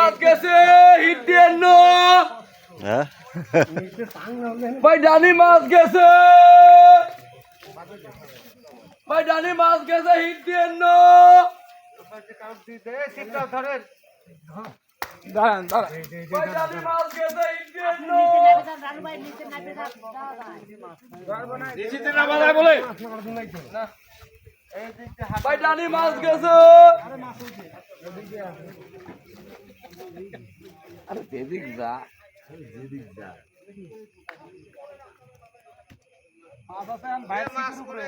মাছ গেছে হিট দিয়ে নো হ্যাঁ ভাই ডানি মাছ গেছে ভাই ডানি মাছ গেছে হিট দিয়ে নো দাঁড়ান দাঁড়ান ভাই ডানি মাছ গেছে হিট দিয়ে নো নিচে না বাজায় বলে না ভাই ডানি মাছ গেছে আরে দেদিক যা মাছ উপরে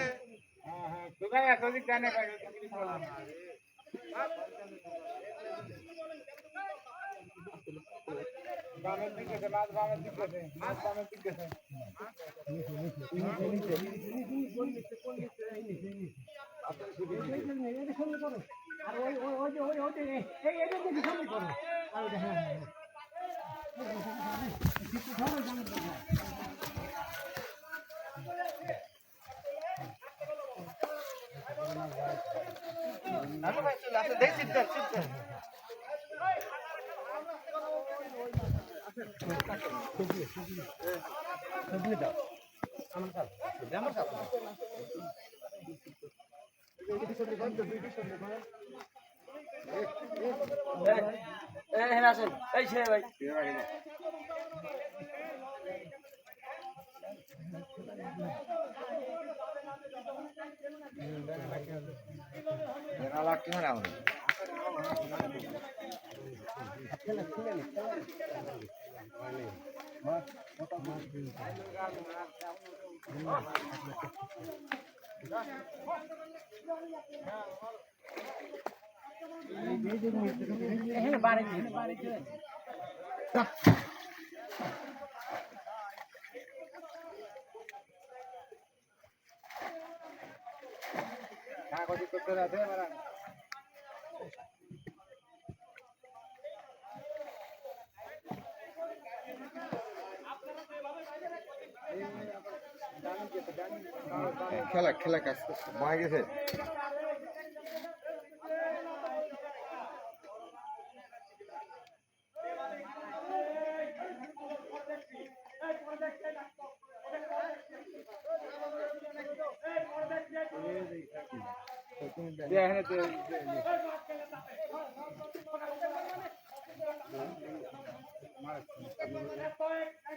খেলা খেলা কাজ মারা গেছে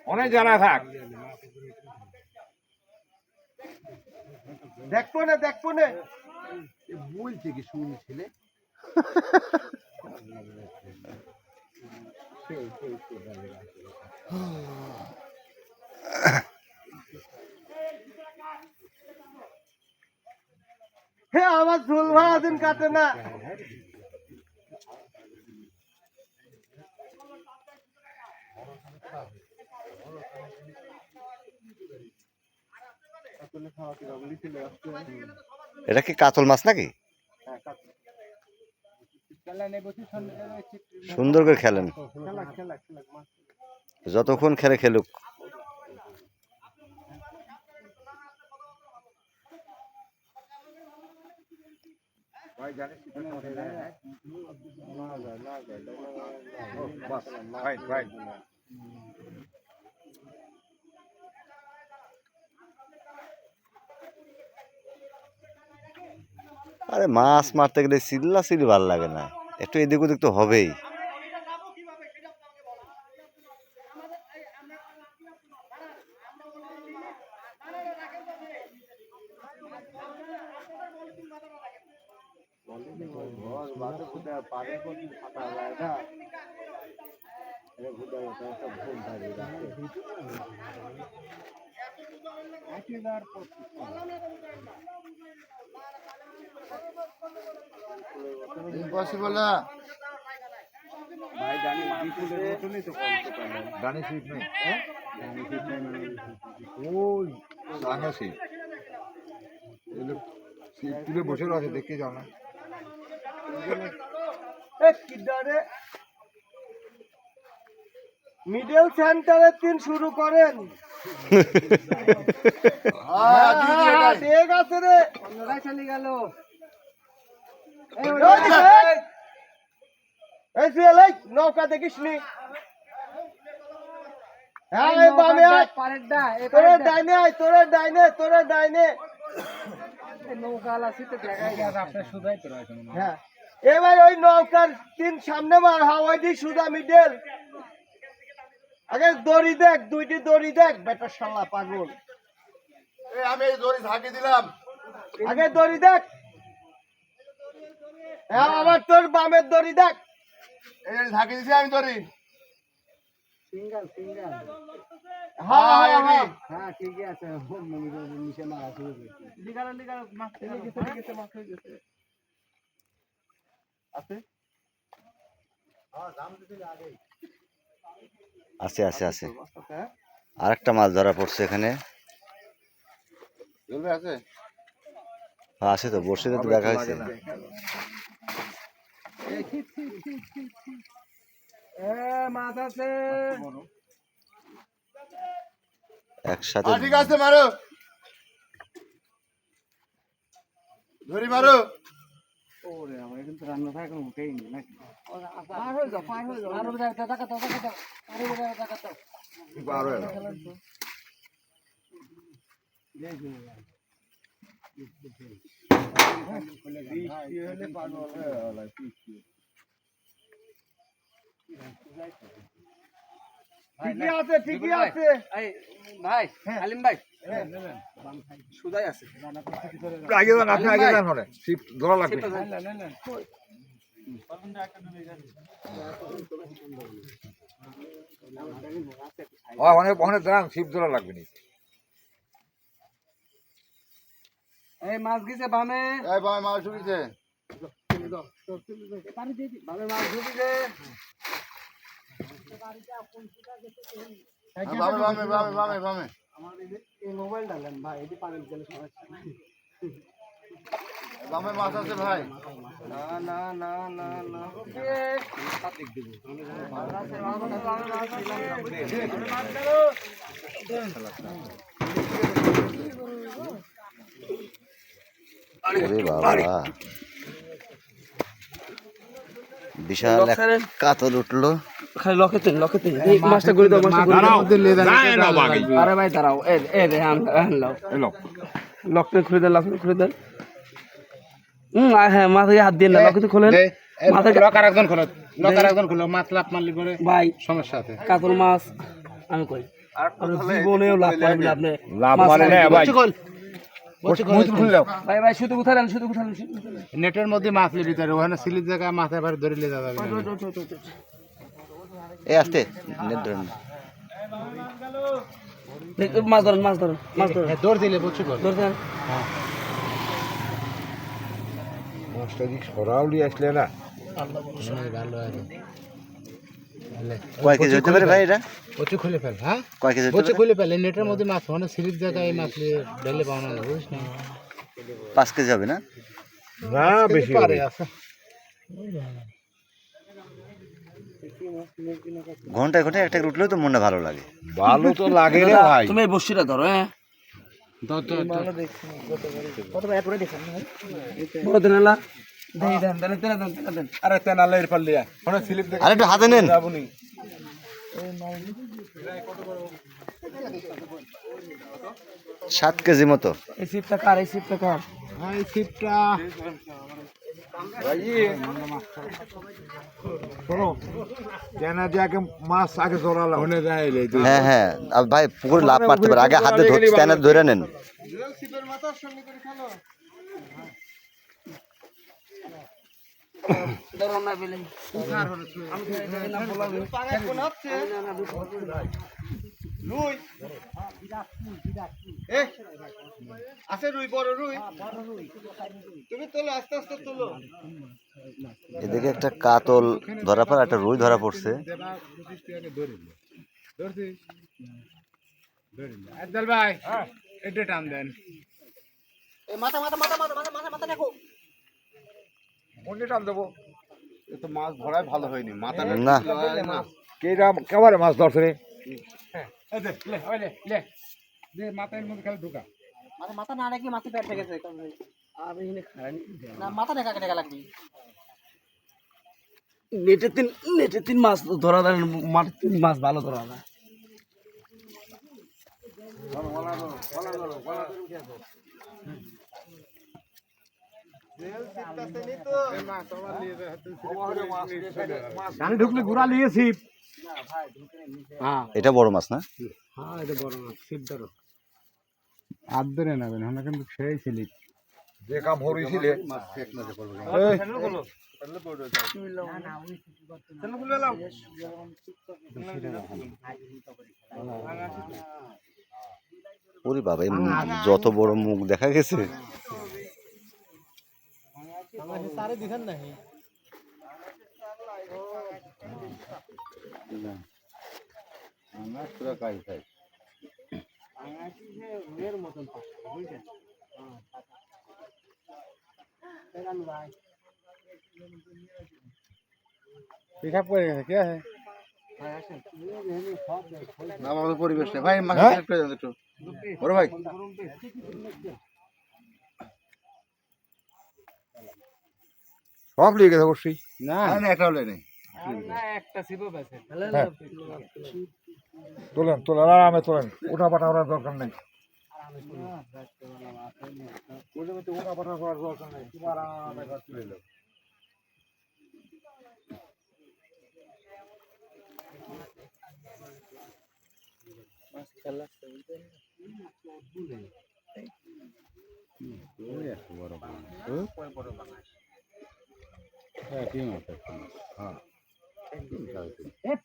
অনেক জানা থাক দেখবো না বলছে কি শুনছিলে হ্যাঁ আমার ঝোল ভাড়া দিন কাটে না এটা কি কাতল মাছ নাকি সুন্দর করে খেলেন যতক্ষণ খেলে খেলুক আরে মাছ মারতে গেলে চিল্লাচিল্লি ভালো লাগে না একটু এদিক ওদিক তো হবেই ইম্পসিবল না ভাই জানি বিপুলের মতনই তো গানি সিট নেই হ্যাঁ গানি সিট নেই ওই সাঙ্গা সিট এলো সিট তুলে বসে আছে দেখে যাও না এ কিদারে মিডল সেন্টারের দিন শুরু করেন ঠিক আছে রে অন্যরাই চলে গেল এই সুয়েল এই নৌকা দেখিস নি হ্যাঁ এই বামে আয় পারেডা তোরে ডাইনে আয় তোরে ডাইনে নৌকালা সিতে জায়গায় আপনি সুদাই তো রাখেন হ্যাঁ এবার ওই নৌকার তিন সামনে মার হাওয়াই দি সুদা মিডল আগে দড়ি দেখ দুইটি দড়ি দেখ বেটা শালা পাগল আমি এই দড়ি ঝাঁকি দিলাম আগে দড়ি দেখ হ্যাঁ আবার তোর বামের দড়ি দেখ এই ঝাঁকি দিছি আমি দড়ি সিঙ্গেল হ্যাঁ হ্যাঁ হ্যাঁ হ্যাঁ ঠিক আছে নিচে মারা শুরু লিগাল মাছ গেছে মাছ হয়ে গেছে আছে আছে আরেকটা মাছ ধরা পড়ছে এখানে আছে হ্যাঁ আছে তো বর্ষিতে তো দেখা হয়েছে মাছ আছে একসাথে ঠিক আছে মারো ধরি মারো ওরে আমার কিন্তু রান্না থাকে কোনো উঠেই নি নাকি পার হয়ে যাও আরো টাকা দাও আরো টাকা দাও পার হয়ে ঠিকই আছে এই ভাই আলিম ভাই সুদাই আছে আগে যান আপনি আগে যান হলে শিপ ধরা লাগবে অনেক অনেক দাঁড়ান শিপ ধরা লাগবে নি এই মাছ গেছে বামে এই ভাই মাছ উঠেছে বামে মাছ ঢুকিছে বামে বামে বামে বামে আমার এই মোবাইল ডালেন ভাই এটি পানির গেলে সমস্যা নাই বামে মাছ আছে ভাই না না না না না ওরে বাবা বিশাল এক কাতল উঠলো খালি লকেতেন এই মাছটা করে দাও আরে ভাই দাঁড়াও এ রে লকটা খুলে দেন হ্যাঁ মাথায় হাত দিয়ে না লক তো খোলেন মাথায় লকার একজন খোলো মাছ লাভ মারলি পরে ভাই সমস্যা আছে কাতল মাছ আমি কই আর জীবনেও লাভ পাবেন আপনি লাভ মানে না ভাই ভাই শুধু উঠালেন নেটের মধ্যে মাছ লিয়ে দিতে ওখানে সিলির জায়গায় মাছ এবার ধরে নিয়ে যাবে এই আসতে নেট ধরেন মাছ ধরেন দৌড় দিলে বুঝছো দৌড় দেন মাছটা দিক সরাউলি আসলে না ভালো আছে কয় কেজি হতে পারে ভাই এটা কচু খুলে ফেল হ্যাঁ কয় কেজি হতে কচু পারে খুলে ফেল নেটের মধ্যে মাছ ওখানে সিলির জায়গায় এই মাছ নিয়ে ঢেলে পাওয়া না বুঝিস না 5 কেজি হবে না না বেশি পারে আছে ঘন্টায় একটা উঠলেও তো মনটা ভালো লাগে ভালো তো লাগে রে ভাই তুমি এই বসিটা ধরো হ্যাঁ আরে তেনালে এর পাল্লি ওখানে স্লিপ দেখে আর একটু হাতে নেন যাবনি 7 কেজি মতো এই সিপটা কার এই সিপটা শোনো কেনা যে আগে মাছ আগে ধরালাম ওখানে যাইলে হ্যাঁ আর ভাই পুকুরে লাভ মারতে পারে আগে হাতে ধরতে না ধরে নেন আছে রুই বড় রুই তুমি তোলো আস্তে আস্তে তোলো এদিকে একটা কাতল ধরা পড়ে একটা রুই ধরা পড়ছে ভাই এটা টান দেন কোনটা টান দেবো এ তো মাছ ধরাই ভালো হয়নি মাথা না কেবারে মাছ ধরছে রে মাথার মধ্যে খালি ঢুকা মাথা না রাখি মাথা পেট গেছে না মাথা ঢাকা ঢাকা লাগবে নেটের তিন মাছ ধরা যায়, মাঠের তিন মাছ ভালো ধরা যায়। গানে ঢুকলে ঘোরা নিয়েছি। হ্যাঁ এটা বড় মাছ না? হ্যাঁ, এটা বড় মাছ, ছিপ ধরো। আর ধরে নেবেন না, কিন্তু সেই ছিলি যে কাম হরিছিলে ওরে বাবা, এই যত বড় মুখ দেখা গেছে। পিঠা পড়ে গেছে কে আছে আমাদের পরিবেশটা ভাই মাছ একটু একটু বড় ভাই সব লিয়ে গেছে অবশ্যই না না একটা হলে নেই তোলেন তোলেন আরামে তোলেন, ওঠা পাঠা করার দরকার নেই। ওঠা পাঠা করার দরকার নেই, তোমার আরামে কাজ করে নাও।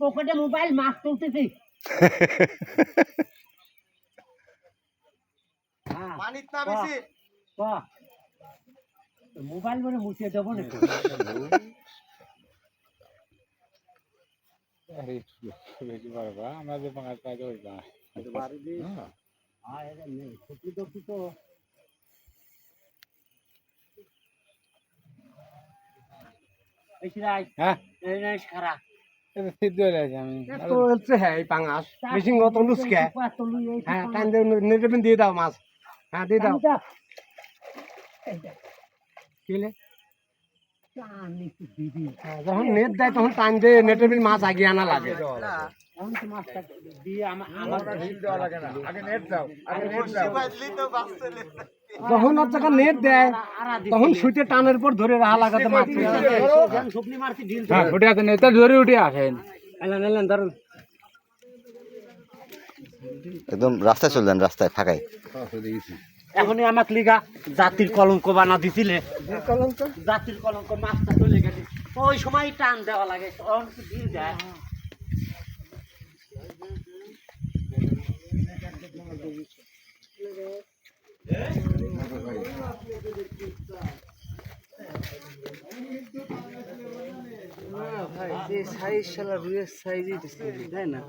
পকেটে মোবাইল মাছ তুলতেছি। পানিত নামিছি মোবাইল মানে মুছিয়ে দেবো না আমাদের বাঙাল কাজ ওই হ্যাঁ সিদ্ধ হয়ে গেছে। আমি তো হচ্ছে হ্যাঁ এই পাঙাশ মেশিন কত লুচকে। হ্যাঁ টান নেটের দিয়ে দাও মাছ। হ্যাঁ দিয়ে দাও। কিলে যখন নেট দেয় তখন টান দিয়ে নেটের বিল মাছ আগিয়ে আনা লাগে। যখন ওর জায়গা নেট দেয় তখন সুইতে টানের পর ধরে রাহা লাগাতে মাছ উঠে আসেন, এটা ধরে উঠে আসেন। এলেন এলেন ধরুন। একদম রাস্তায় চললেন, রাস্তায় ফাঁকায়। এখনই আমাকে লিগা জাতির কলঙ্ক বানা দিছিলে। জাতির কলঙ্ক মাছটা চলে গেছে, ওই সময় টান দেওয়া লাগে, তখন দিয়ে দেয়। ভাই যে সাইজ শালা রুয়ের সাইজই দিচ্ছে তাই না?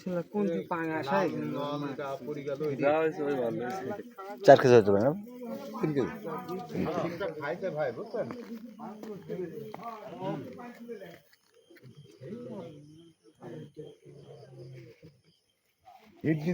শালা কোন কি পাঙা সাইজ 4 কেজি হতে পারে না? 3 কেজি। ভাই বুঝছেন